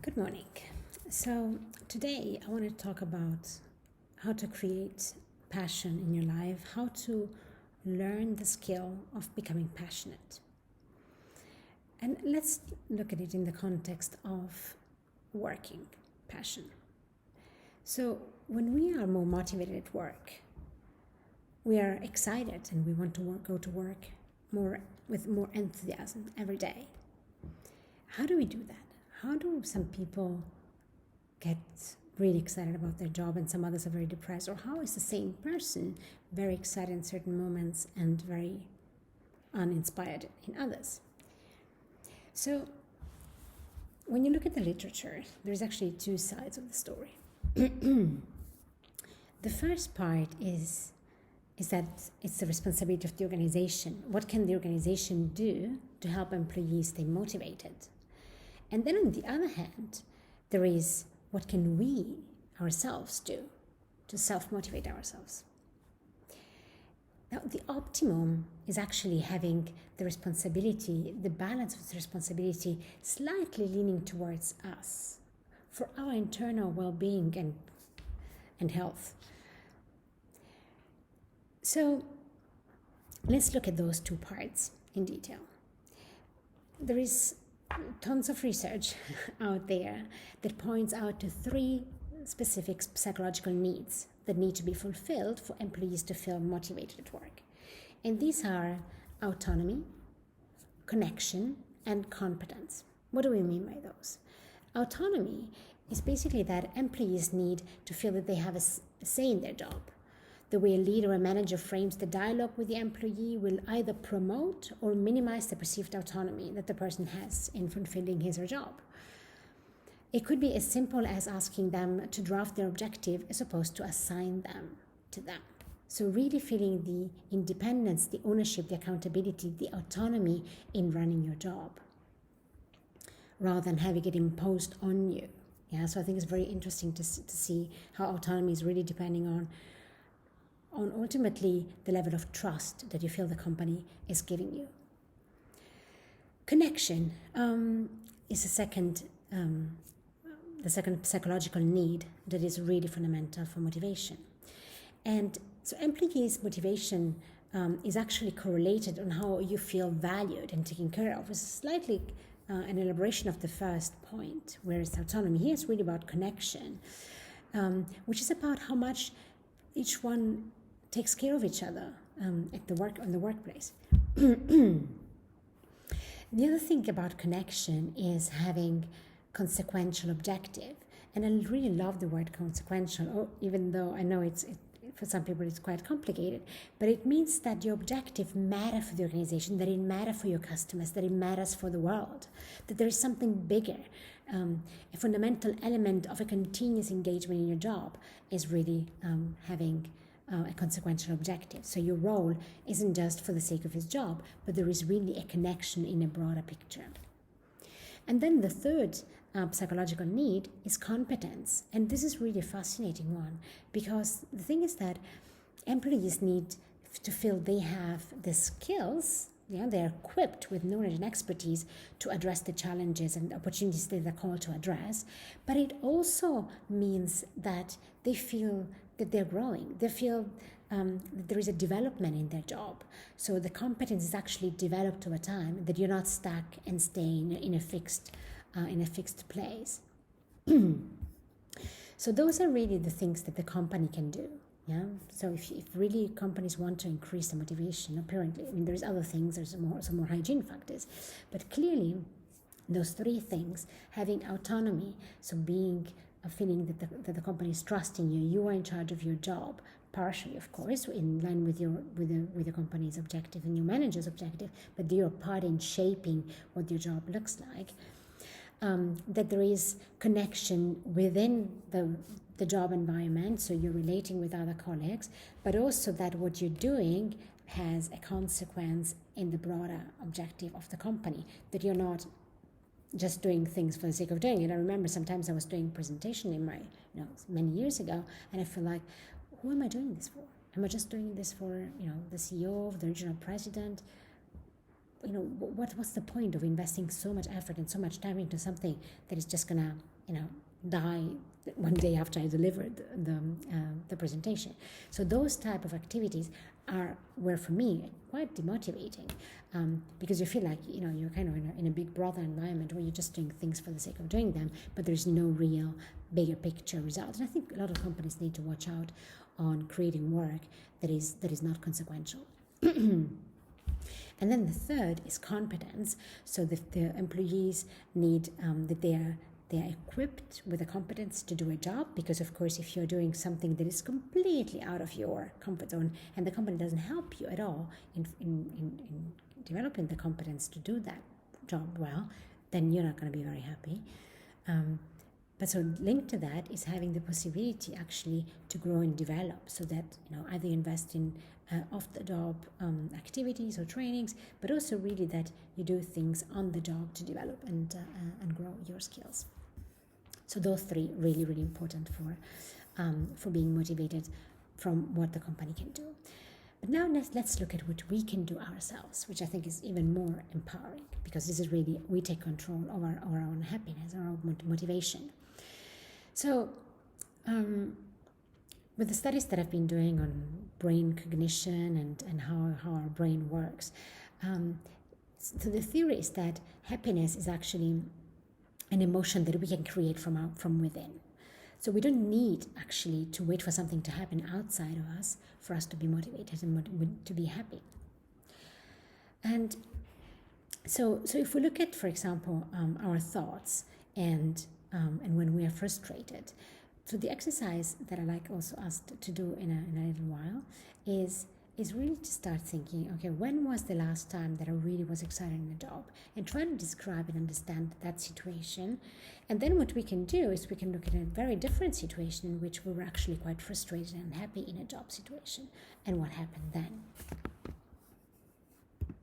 Good morning. So, today I want to talk about how to create passion in your life, how to learn the skill of becoming passionate. And let's look at it in the context of working passion. So, when we are more motivated at work, we are excited and we want to go to work with more enthusiasm every day. How do we do that? How do some people get really excited about their job and some others are very depressed? Or how is the same person very excited in certain moments and very uninspired in others? So when you look at the literature, there's actually two sides of the story. The first part is that it's the responsibility of the organization. What can the organization do to help employees stay motivated? And then on the other hand, there is what can we ourselves do to self-motivate ourselves. Now, the optimum is actually having the responsibility, the balance of the responsibility slightly leaning towards us for our internal well-being and health. So let's look at those two parts in detail. There is tons of research out there that points out to three specific psychological needs that need to be fulfilled for employees to feel motivated at work. And these are autonomy, connection, and competence. What do we mean by those? Autonomy is basically that employees need to feel that they have a say in their job. The way a leader or a manager frames the dialogue with the employee will either promote or minimize the perceived autonomy that the person has in fulfilling his or her job. It could be as simple as asking them to draft their objective as opposed to assign them to them. So really feeling the independence, the ownership, the accountability, the autonomy in running your job, rather than having it imposed on you. Yeah, so I think it's very interesting to see how autonomy is really depending on ultimately the level of trust that you feel the company is giving you. Connection is the second psychological need that is really fundamental for motivation. And so employees' motivation is actually correlated on how you feel valued and taken care of. It's slightly an elaboration of the first point, whereas autonomy here is really about connection, which is about how much each one takes care of each other on the workplace. The other thing about connection is having consequential objective. And I really love the word consequential, even though I know for some people it's quite complicated, but it means that your objective matters for the organization, that it matters for your customers, that it matters for the world, that there is something bigger. A fundamental element of a continuous engagement in your job is really having a consequential objective. So your role isn't just for the sake of his job, but there is really a connection in a broader picture. And then the third psychological need is competence. And this is really a fascinating one, because the thing is that employees need to feel they have the skills, they're equipped with knowledge and expertise to address the challenges and opportunities that they're called to address. But it also means that they feel that they're growing. They feel that there is a development in their job. So the competence is actually developed over time, that you're not stuck and staying in a fixed place. So those are really the things that the company can do. Yeah. So if really companies want to increase the motivation, apparently, there's other things, there's some more hygiene factors, but clearly those three things, having autonomy, so being a feeling that the company is trusting you, you are in charge of your job, partially, of course, in line with the company's objective and your manager's objective, but you're part in shaping what your job looks like. That there is connection within the job environment, so you're relating with other colleagues, but also that what you're doing has a consequence in the broader objective of the company, that you're not just doing things for the sake of doing it. I remember sometimes I was doing presentation in many years ago, and I feel like, who am I doing this for? Am I just doing this for, the CEO, the regional president? What's the point of investing so much effort and so much time into something that is just gonna die one day after I delivered the presentation. So those type of activities were for me quite demotivating, because you feel like you're kind of in a big brother environment where you're just doing things for the sake of doing them, but there's no real bigger picture result. And I think a lot of companies need to watch out on creating work that is not consequential. And then the third is competence. So the employees need that they are equipped with the competence to do a job, because of course if you're doing something that is completely out of your comfort zone and the company doesn't help you at all in developing the competence to do that job well, then you're not going to be very happy. But so linked to that is having the possibility actually to grow and develop, so that either invest in off-the-job activities or trainings, but also really that you do things on the job to develop and grow your skills. So those three really, really important for being motivated from what the company can do. But now let's look at what we can do ourselves, which I think is even more empowering, because this is really, we take control of our own happiness, our own motivation. So with the studies that I've been doing on brain cognition and how our brain works, so the theory is that happiness is actually an emotion that we can create from within. So we don't need actually to wait for something to happen outside of us for us to be motivated and to be happy. And so if we look at, for example, our thoughts and when we are frustrated, so the exercise that I like also us to do in a little while is really to start thinking, okay, when was the last time that I really was excited in a job, and try to describe and understand that situation. And then what we can do is we can look at a very different situation in which we were actually quite frustrated and unhappy in a job situation, and what happened then.